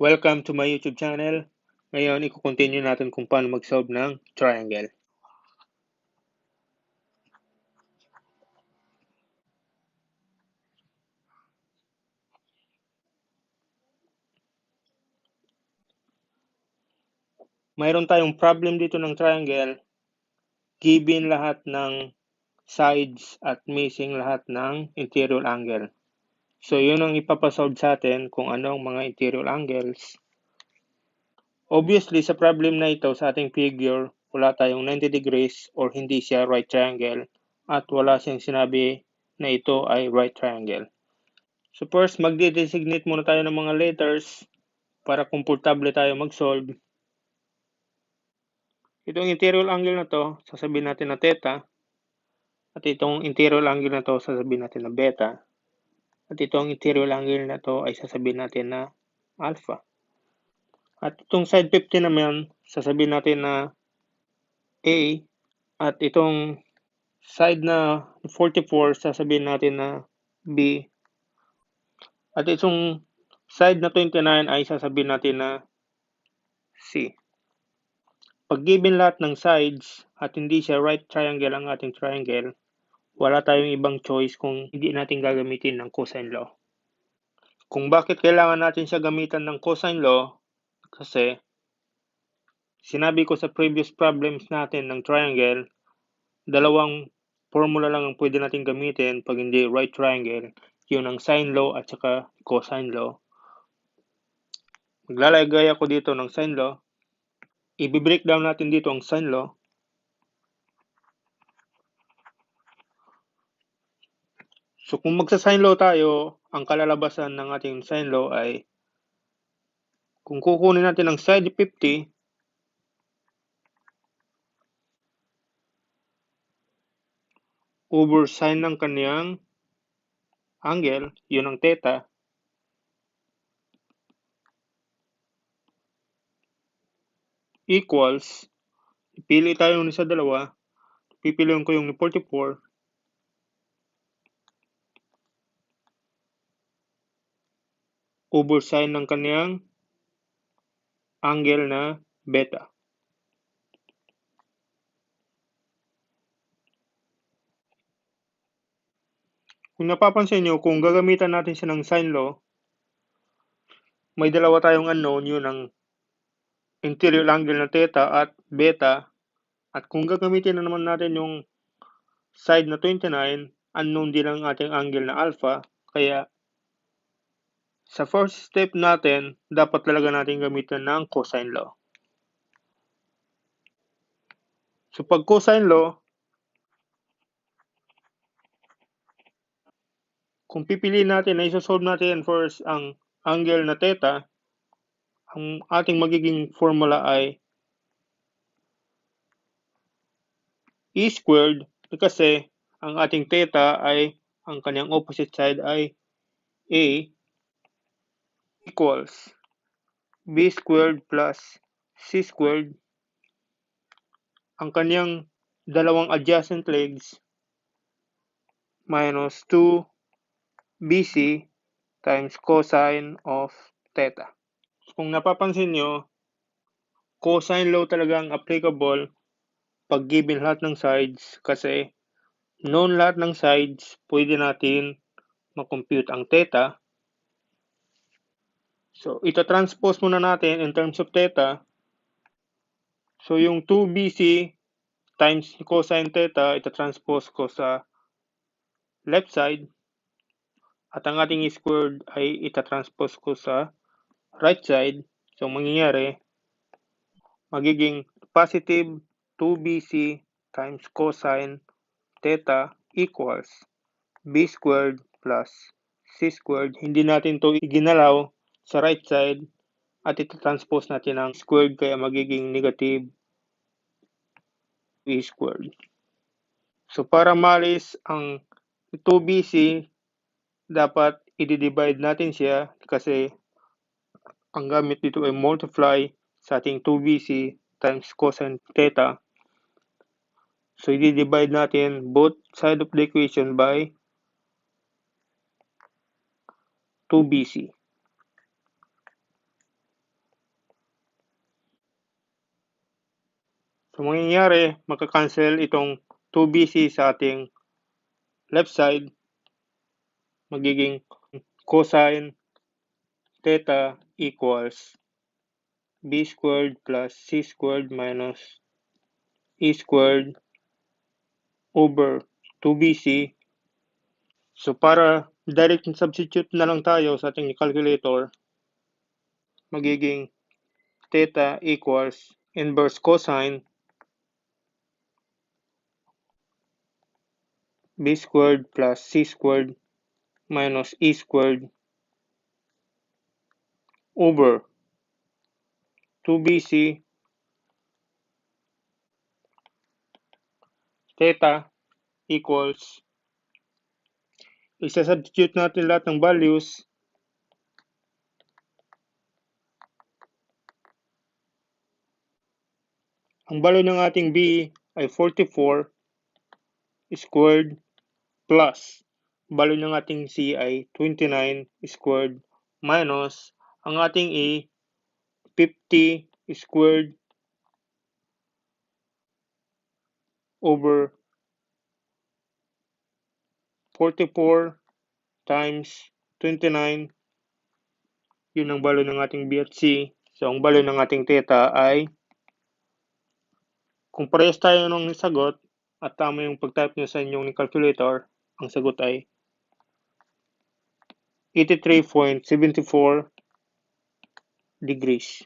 Welcome to my YouTube channel. Ngayon, i-continue natin kung paano mag-solve ng triangle. Mayroon tayong problem dito ng triangle, given lahat ng sides at missing lahat ng interior angle. So, yun ang ipapasolve sa atin kung anong mga interior angles. Obviously, sa problem na ito, sa ating figure, wala tayong 90 degrees or hindi siya right triangle at wala siyang sinabi na ito ay right triangle. So first, magde-designate muna tayo ng mga letters para komportable tayo mag-solve. Itong interior angle na to, sasabihin natin na theta. At itong interior angle na to, sasabihin natin na beta. At itong interior angle na to ay sasabihin natin na alpha. At itong side 50 naman, sasabihin natin na A. At itong side na 44, sasabihin natin na B. At itong side na 29 ay sasabihin natin na C. Pag given lahat ng sides at hindi siya right triangle ang ating triangle, wala tayong ibang choice kung hindi natin gagamitin ng cosine law. Kung bakit kailangan natin siya gamitan ng cosine law, kasi sinabi ko sa previous problems natin ng triangle, dalawang formula lang ang pwede natin gamitin pag hindi right triangle, yun ang sine law at saka cosine law. Maglalagay ako dito ng sine law, i-breakdown natin dito ang sine law. So kung magsa-sine law tayo, ang kalalabasan ng ating sine law ay kung kukunin natin ang side 50 over sine ng kaniyang angle, yun ang theta, equals, pili tayo ng isa dalawa, pipiliin ko yung 44 over sine ng kaniyang angle na beta. Kung napapansin nyo, kung gagamitan natin siya ng sine law, may dalawa tayong unknown, yun ang interior angle na theta at beta. At kung gagamitin na naman natin yung side na 29, unknown din ang ating angle na alpha, kaya sa first step natin, dapat talaga natin gamitin ng cosine law. So pag cosine law, kung pipiliin natin na isosolve natin first ang angle na theta, ang ating magiging formula ay e squared kasi ang ating theta ay ang kanyang opposite side ay a equals b squared plus c squared. Ang kanyang dalawang adjacent legs minus 2bc times cosine of theta. Kung napapansin nyo, cosine law talaga ang applicable pag given lahat ng sides kasi known lahat ng sides, pwede natin makompute ang theta. So, ita-transpose muna natin in terms of theta. So, yung 2bc times cosine theta, ita-transpose ko sa left side. At ang ating squared ay ita-transpose ko sa right side. So, mangyayari, magiging positive 2bc times cosine theta equals b squared plus c squared. Hindi natin to iginalaw sa right side at ita-transpose natin ang squared kaya magiging negative b squared. So, para malis ang 2bc, dapat i-divide natin siya kasi ang gamit dito ay multiply sa ating 2bc times cosine theta. So, i-divide natin both side of the equation by 2bc. mangyayari, magka-cancel itong 2BC sa ating left side. Magiging cosine theta equals b squared plus c squared minus e squared over 2BC. So para direct substitute na lang tayo sa ating calculator, magiging theta equals inverse cosine b squared plus c squared minus e squared over 2BC. Theta equals, isa-substitute natin lahat ng values. Ang value ng ating B ay 44 squared plus value ng ating C ay 29 squared minus ang ating E 50 squared over 44 times 29. Yun ang value ng ating B at C. So ang value ng ating theta ay, kung parehas tayo ng sagot at tama yung pag-type nyo sa inyong calculator, ang sagot ay 83.74 degrees.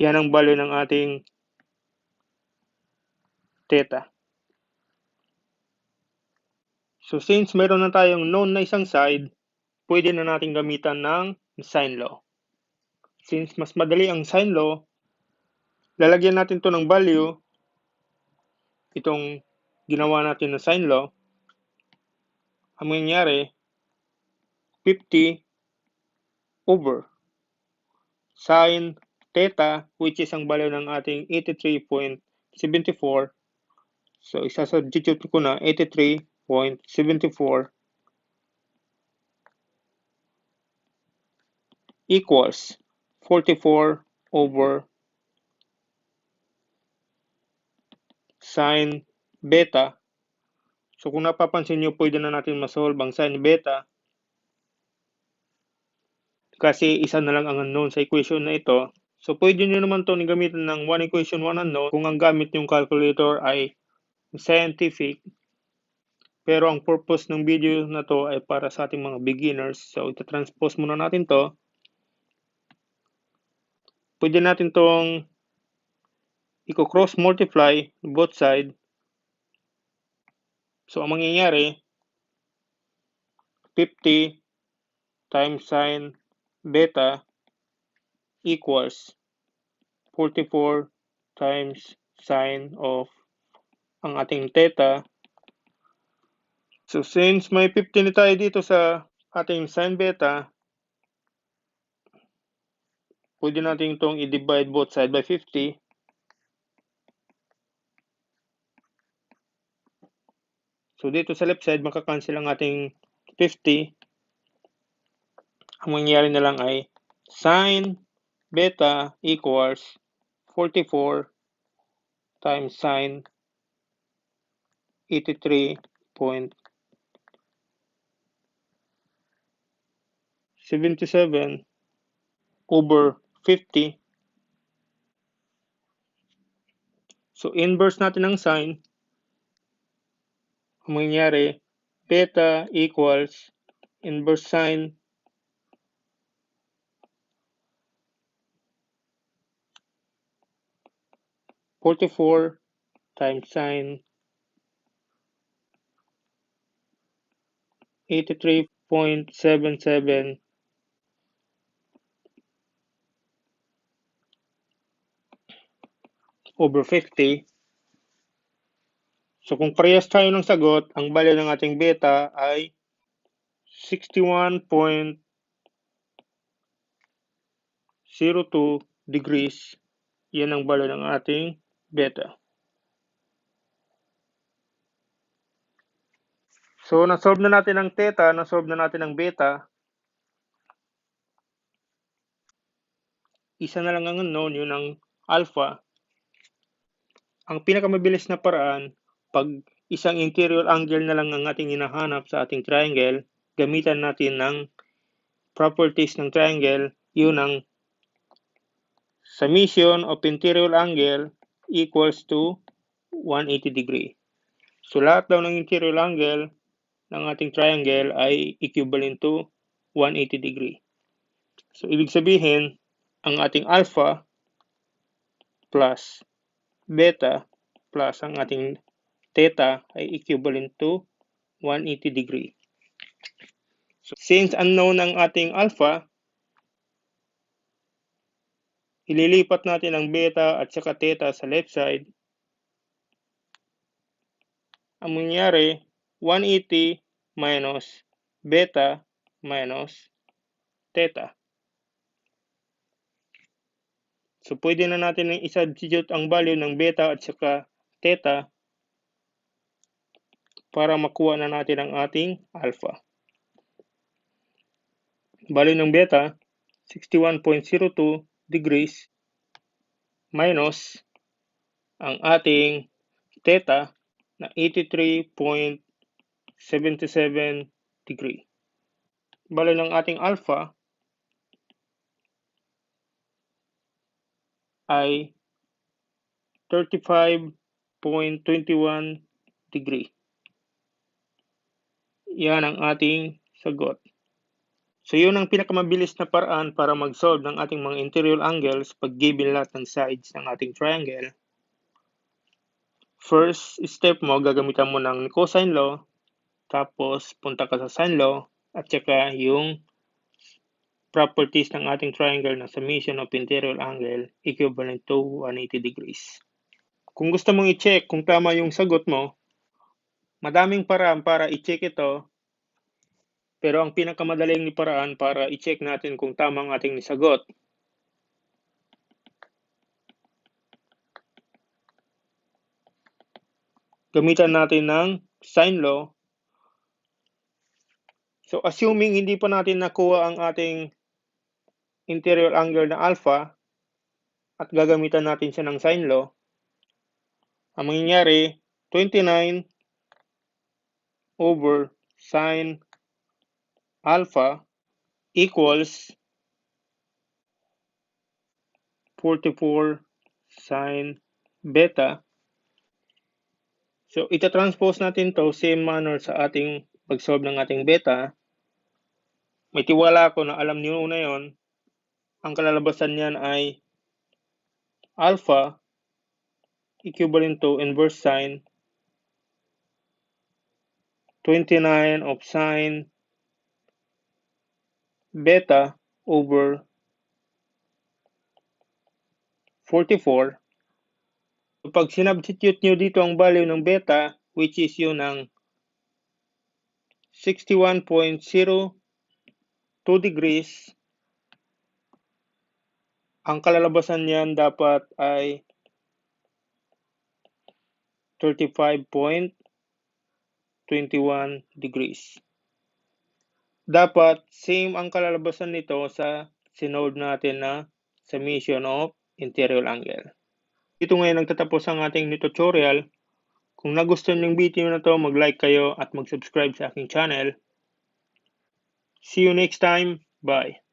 Yan ang value ng ating theta. So since meron na tayong known na isang side, pwede na natin gamitan ng sine law. Since mas madali ang sine law, lalagyan natin to ng value, itong ginawa natin na sine law. Ang mangyayari, 50 over sine theta, which is ang value ng ating 83.74. So isa-substitute ko na 83.74 equals 44 over sine beta. So kung napapansin nyo, pwede na natin masolve ang sine beta kasi isa na lang ang unknown sa equation na ito. So pwede nyo naman ito gamitin ng one equation, one unknown kung ang gamit yung calculator ay scientific. Pero ang purpose ng video na to ay para sa ating mga beginners. So ita-transpose muna natin to. Pwede natin tong i-cross multiply both side. So ang mangyayari, 50 times sine beta equals 44 times sine of ang ating theta. So since may 50 na tayo dito sa ating sine beta, pwede natin itong i-divide both side by 50. So dito sa left side, makakancel ang ating 50. Ang mangyayari na lang ay sine beta equals 44 times sine 83.77 over 50. So inverse natin ang sine. Ang mangyayari, beta equals inverse sine 44 times sine 83.77 over 50. So kung parehas tayo ng sagot, ang value ng ating beta ay 61.02 degrees. Yan ang value ng ating beta. So na-solve na natin ang theta, na-solve na natin ang beta. Isa na lang ang unknown, yun ang alpha. Ang pinakamabilis na paraan, pag isang interior angle na lang ang ating hinahanap sa ating triangle, gamitan natin ng properties ng triangle, yun ang summation of interior angle equals to 180 degree. So lahat daw ng interior angle ng ating triangle ay equivalent to 180 degree. So ibig sabihin, ang ating alpha plus beta plus ang ating theta ay equivalent to 180 degree. So, since unknown ang ating alpha, ililipat natin ang beta at saka theta sa left side. Ang mangyari, 180 minus beta minus theta. So, pwede na natin i-substitute ang value ng beta at saka theta para makuha na natin ang ating alpha. Value ng beta, 61.02 degrees minus ang ating theta na 83.77 degree. Value ng ating alpha ay 35.21 degree. Yan ang ating sagot. So yun ang pinakamabilis na paraan para mag-solve ng ating mga interior angles pag given lahat ng sides ng ating triangle. First step mo, gagamitan mo ng cosine law, tapos punta ka sa sine law, at saka yung properties ng ating triangle na summation of interior angle equivalent to 180 degrees. Kung gusto mong i-check kung tama yung sagot mo, madaming paraan para i-check ito, pero ang pinakamadaling paraan para i-check natin kung tama ang ating sagot, gamitan natin ng sine law. So assuming hindi pa natin nakuha ang ating interior angle na alpha at gagamitan natin siya ng sine law, ang mangyayari 29 over sine alpha equals 44 sine beta. So ita-transpose natin to same manner sa ating pag-solve ng ating beta. May tiwala ako na alam niyo na yon. Ang kalalabasan niyan ay alpha equivalent to inverse sine 29 of sine beta over 44. So, pag sinubstitute nyo dito ang value ng beta, which is yun ang 61.02 degrees, ang kalalabasan niyan dapat ay 35.21 degrees. Dapat same ang kalalabasan nito sa sinode natin na summation of interior angle. Dito ngayon nagtatapos ang ating tutorial. Kung nagustuhan yung video na to, mag-like kayo at mag-subscribe sa aking channel. See you next time. Bye.